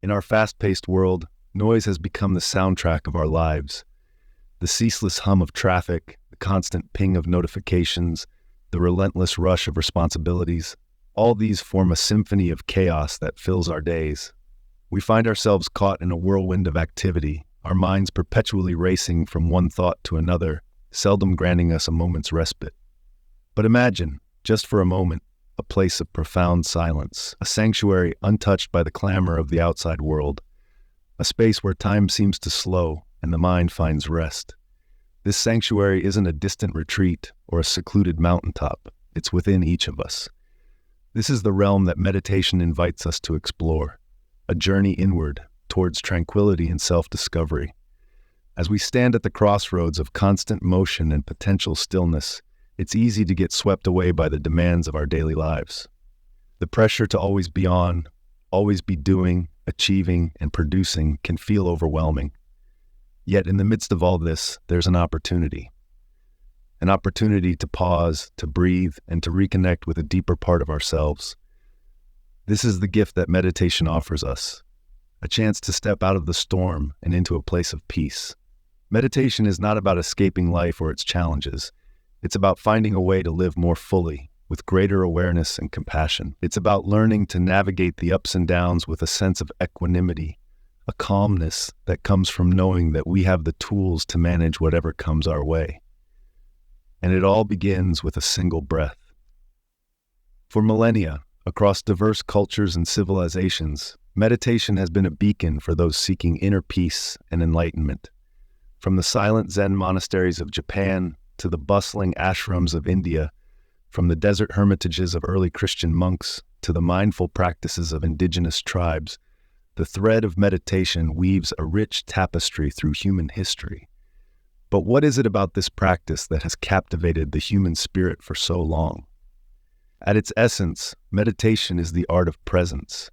In our fast-paced world, noise has become the soundtrack of our lives. The ceaseless hum of traffic, the constant ping of notifications, the relentless rush of responsibilities, all these form a symphony of chaos that fills our days. We find ourselves caught in a whirlwind of activity, our minds perpetually racing from one thought to another, seldom granting us a moment's respite. But imagine, just for a moment, a place of profound silence, a sanctuary untouched by the clamor of the outside world, a space where time seems to slow and the mind finds rest. This sanctuary isn't a distant retreat or a secluded mountaintop. It's within each of us. This is the realm that meditation invites us to explore, a journey inward towards tranquility and self-discovery. As we stand at the crossroads of constant motion and potential stillness, it's easy to get swept away by the demands of our daily lives. The pressure to always be on, always be doing, achieving, and producing can feel overwhelming. Yet in the midst of all this, there's an opportunity. An opportunity to pause, to breathe, and to reconnect with a deeper part of ourselves. This is the gift that meditation offers us, a chance to step out of the storm and into a place of peace. Meditation is not about escaping life or its challenges. It's about finding a way to live more fully, with greater awareness and compassion. It's about learning to navigate the ups and downs with a sense of equanimity, a calmness that comes from knowing that we have the tools to manage whatever comes our way. And it all begins with a single breath. For millennia, across diverse cultures and civilizations, meditation has been a beacon for those seeking inner peace and enlightenment. From the silent Zen monasteries of Japan to the bustling ashrams of India, from the desert hermitages of early Christian monks to the mindful practices of indigenous tribes, the thread of meditation weaves a rich tapestry through human history. But what is it about this practice that has captivated the human spirit for so long? At its essence, meditation is the art of presence.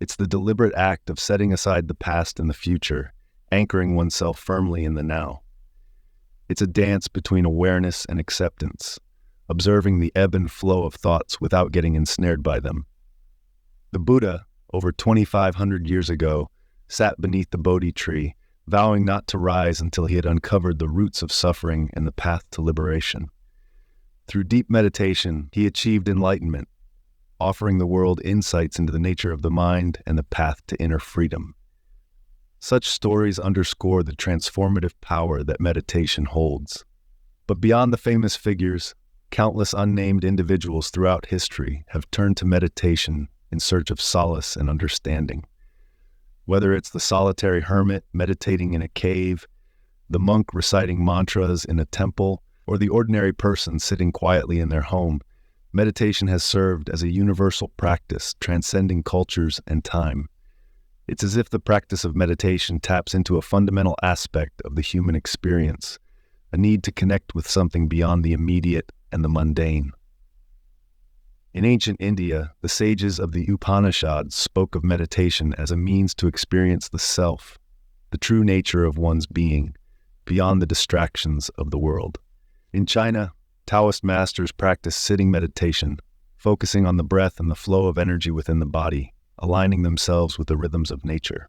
It's the deliberate act of setting aside the past and the future, anchoring oneself firmly in the now. It's a dance between awareness and acceptance, observing the ebb and flow of thoughts without getting ensnared by them. The Buddha, over 2,500 years ago, sat beneath the Bodhi tree, vowing not to rise until he had uncovered the roots of suffering and the path to liberation. Through deep meditation, he achieved enlightenment, offering the world insights into the nature of the mind and the path to inner freedom. Such stories underscore the transformative power that meditation holds. But beyond the famous figures, countless unnamed individuals throughout history have turned to meditation in search of solace and understanding. Whether it's the solitary hermit meditating in a cave, the monk reciting mantras in a temple, or the ordinary person sitting quietly in their home, meditation has served as a universal practice transcending cultures and time. It's as if the practice of meditation taps into a fundamental aspect of the human experience, a need to connect with something beyond the immediate and the mundane. In ancient India, the sages of the Upanishads spoke of meditation as a means to experience the self, the true nature of one's being, beyond the distractions of the world. In China, Taoist masters practice sitting meditation, focusing on the breath and the flow of energy within the body, aligning themselves with the rhythms of nature.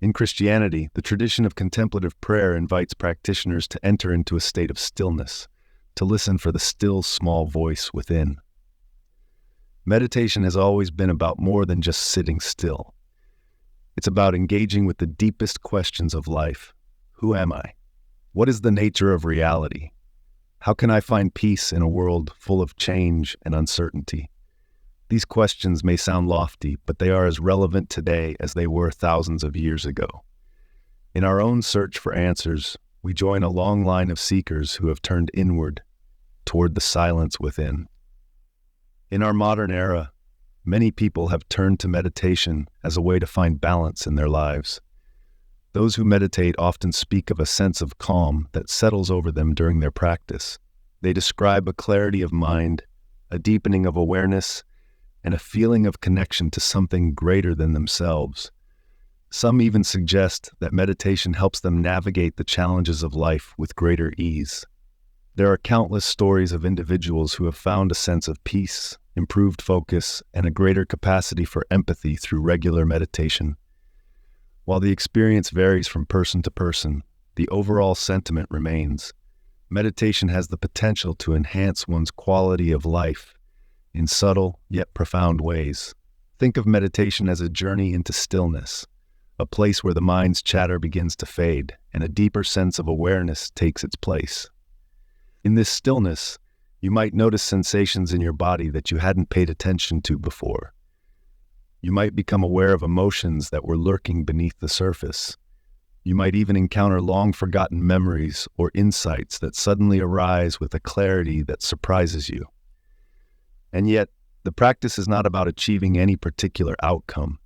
In Christianity, the tradition of contemplative prayer invites practitioners to enter into a state of stillness, to listen for the still small voice within. Meditation has always been about more than just sitting still. It's about engaging with the deepest questions of life. Who am I? What is the nature of reality? How can I find peace in a world full of change and uncertainty? These questions may sound lofty, but they are as relevant today as they were thousands of years ago. In our own search for answers, we join a long line of seekers who have turned inward, toward the silence within. In our modern era, many people have turned to meditation as a way to find balance in their lives. Those who meditate often speak of a sense of calm that settles over them during their practice. They describe a clarity of mind, a deepening of awareness, and a feeling of connection to something greater than themselves. Some even suggest that meditation helps them navigate the challenges of life with greater ease. There are countless stories of individuals who have found a sense of peace, improved focus, and a greater capacity for empathy through regular meditation. While the experience varies from person to person, the overall sentiment remains. Meditation has the potential to enhance one's quality of life in subtle yet profound ways. Think of meditation as a journey into stillness, a place where the mind's chatter begins to fade and a deeper sense of awareness takes its place. In this stillness, you might notice sensations in your body that you hadn't paid attention to before. You might become aware of emotions that were lurking beneath the surface. You might even encounter long-forgotten memories or insights that suddenly arise with a clarity that surprises you. And yet, the practice is not about achieving any particular outcome.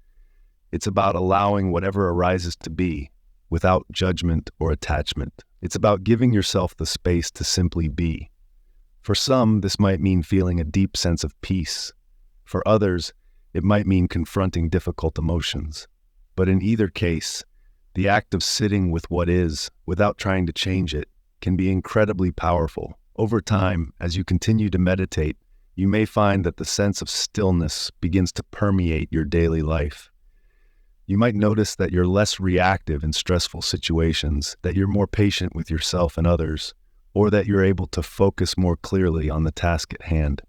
It's about allowing whatever arises to be, without judgment or attachment. It's about giving yourself the space to simply be. For some, this might mean feeling a deep sense of peace. For others, it might mean confronting difficult emotions. But in either case, the act of sitting with what is, without trying to change it, can be incredibly powerful. Over time, as you continue to meditate, you may find that the sense of stillness begins to permeate your daily life. You might notice that you're less reactive in stressful situations, that you're more patient with yourself and others, or that you're able to focus more clearly on the task at hand.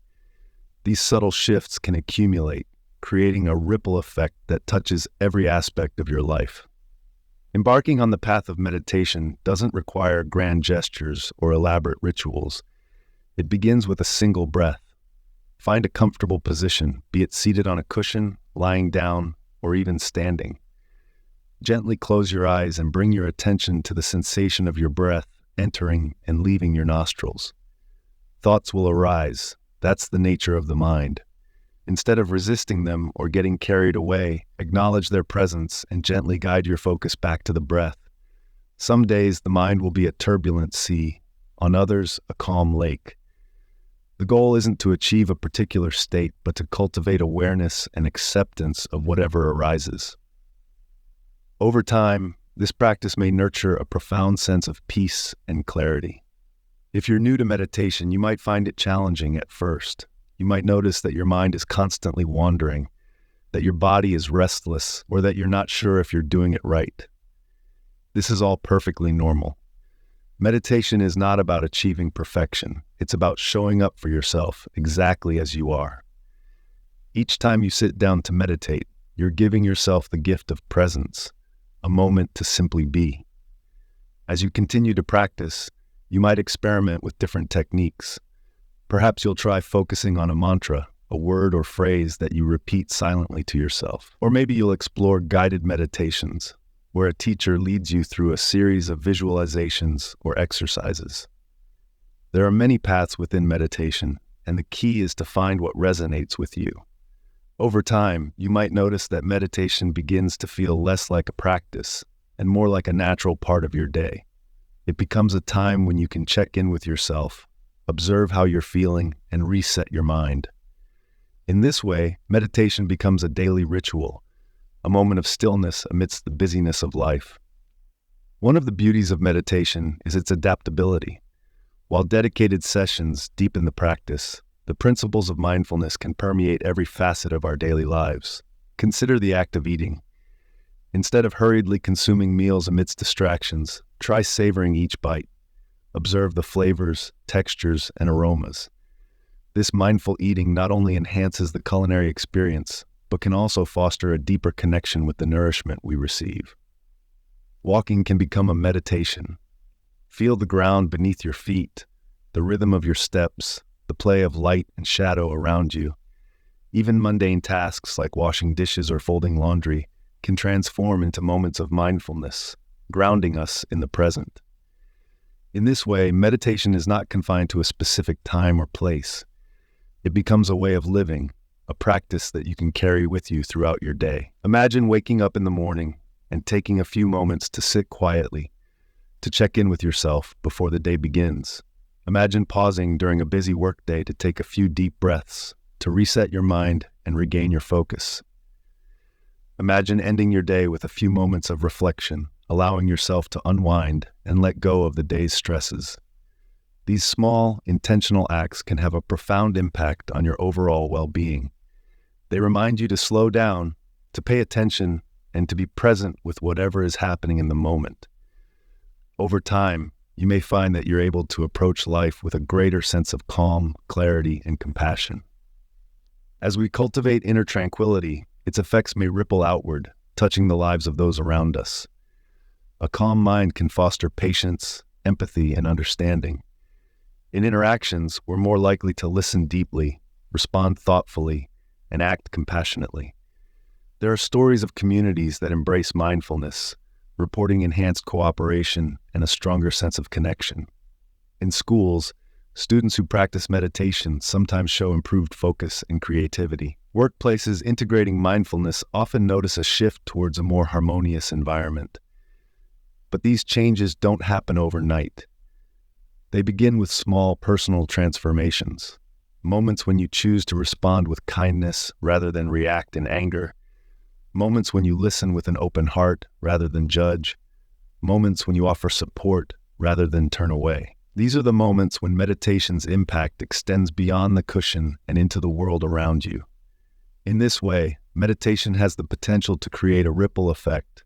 These subtle shifts can accumulate, creating a ripple effect that touches every aspect of your life. Embarking on the path of meditation doesn't require grand gestures or elaborate rituals. It begins with a single breath. Find a comfortable position, be it seated on a cushion, lying down, or even standing. Gently close your eyes and bring your attention to the sensation of your breath entering and leaving your nostrils. Thoughts will arise. That's the nature of the mind. Instead of resisting them or getting carried away, acknowledge their presence and gently guide your focus back to the breath. Some days the mind will be a turbulent sea, on others a calm lake. The goal isn't to achieve a particular state, but to cultivate awareness and acceptance of whatever arises. Over time, this practice may nurture a profound sense of peace and clarity. If you're new to meditation, you might find it challenging at first. You might notice that your mind is constantly wandering, that your body is restless, or that you're not sure if you're doing it right. This is all perfectly normal. Meditation is not about achieving perfection. It's about showing up for yourself exactly as you are. Each time you sit down to meditate, you're giving yourself the gift of presence, a moment to simply be. As you continue to practice, you might experiment with different techniques. Perhaps you'll try focusing on a mantra, a word or phrase that you repeat silently to yourself. Or maybe you'll explore guided meditations, where a teacher leads you through a series of visualizations or exercises. There are many paths within meditation, and the key is to find what resonates with you. Over time, you might notice that meditation begins to feel less like a practice and more like a natural part of your day. It becomes a time when you can check in with yourself, observe how you're feeling, and reset your mind. In this way, meditation becomes a daily ritual, a moment of stillness amidst the busyness of life. One of the beauties of meditation is its adaptability. While dedicated sessions deepen the practice, the principles of mindfulness can permeate every facet of our daily lives. Consider the act of eating. Instead of hurriedly consuming meals amidst distractions, try savoring each bite. Observe the flavors, textures, and aromas. This mindful eating not only enhances the culinary experience, but can also foster a deeper connection with the nourishment we receive. Walking can become a meditation. Feel the ground beneath your feet, the rhythm of your steps, the play of light and shadow around you. Even mundane tasks like washing dishes or folding laundry can transform into moments of mindfulness, grounding us in the present. In this way, meditation is not confined to a specific time or place. It becomes a way of living, a practice that you can carry with you throughout your day. Imagine waking up in the morning and taking a few moments to sit quietly, to check in with yourself before the day begins. Imagine pausing during a busy workday to take a few deep breaths, to reset your mind and regain your focus. Imagine ending your day with a few moments of reflection, allowing yourself to unwind and let go of the day's stresses. These small, intentional acts can have a profound impact on your overall well-being. They remind you to slow down, to pay attention, and to be present with whatever is happening in the moment. Over time, you may find that you're able to approach life with a greater sense of calm, clarity, and compassion. As we cultivate inner tranquility, its effects may ripple outward, touching the lives of those around us. A calm mind can foster patience, empathy, and understanding. In interactions, we're more likely to listen deeply, respond thoughtfully, and act compassionately. There are stories of communities that embrace mindfulness, reporting enhanced cooperation and a stronger sense of connection. In schools, students who practice meditation sometimes show improved focus and creativity. Workplaces integrating mindfulness often notice a shift towards a more harmonious environment. But these changes don't happen overnight. They begin with small personal transformations, moments when you choose to respond with kindness rather than react in anger, moments when you listen with an open heart rather than judge, moments when you offer support rather than turn away. These are the moments when meditation's impact extends beyond the cushion and into the world around you. In this way, meditation has the potential to create a ripple effect,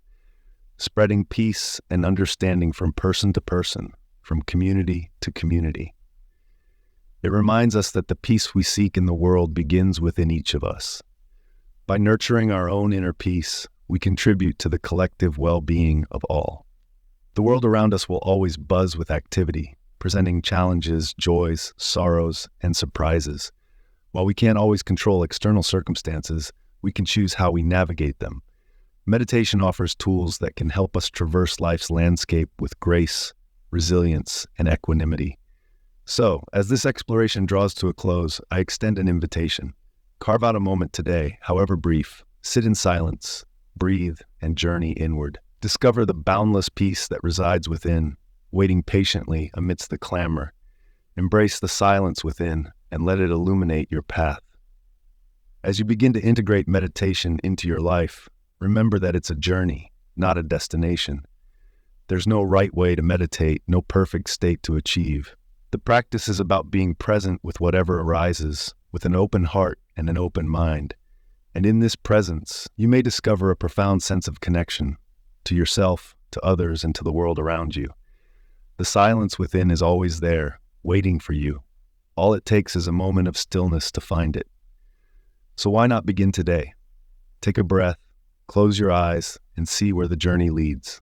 spreading peace and understanding from person to person, from community to community. It reminds us that the peace we seek in the world begins within each of us. By nurturing our own inner peace, we contribute to the collective well-being of all. The world around us will always buzz with activity, presenting challenges, joys, sorrows, and surprises. While we can't always control external circumstances, we can choose how we navigate them. Meditation offers tools that can help us traverse life's landscape with grace, resilience, and equanimity. So, as this exploration draws to a close, I extend an invitation. Carve out a moment today, however brief. Sit in silence, breathe, and journey inward. Discover the boundless peace that resides within, waiting patiently amidst the clamor. Embrace the silence within and let it illuminate your path. As you begin to integrate meditation into your life, remember that it's a journey, not a destination. There's no right way to meditate, no perfect state to achieve. The practice is about being present with whatever arises, with an open heart and an open mind. And in this presence, you may discover a profound sense of connection to yourself, to others, and to the world around you. The silence within is always there, waiting for you. All it takes is a moment of stillness to find it. So why not begin today? Take a breath, close your eyes, and see where the journey leads.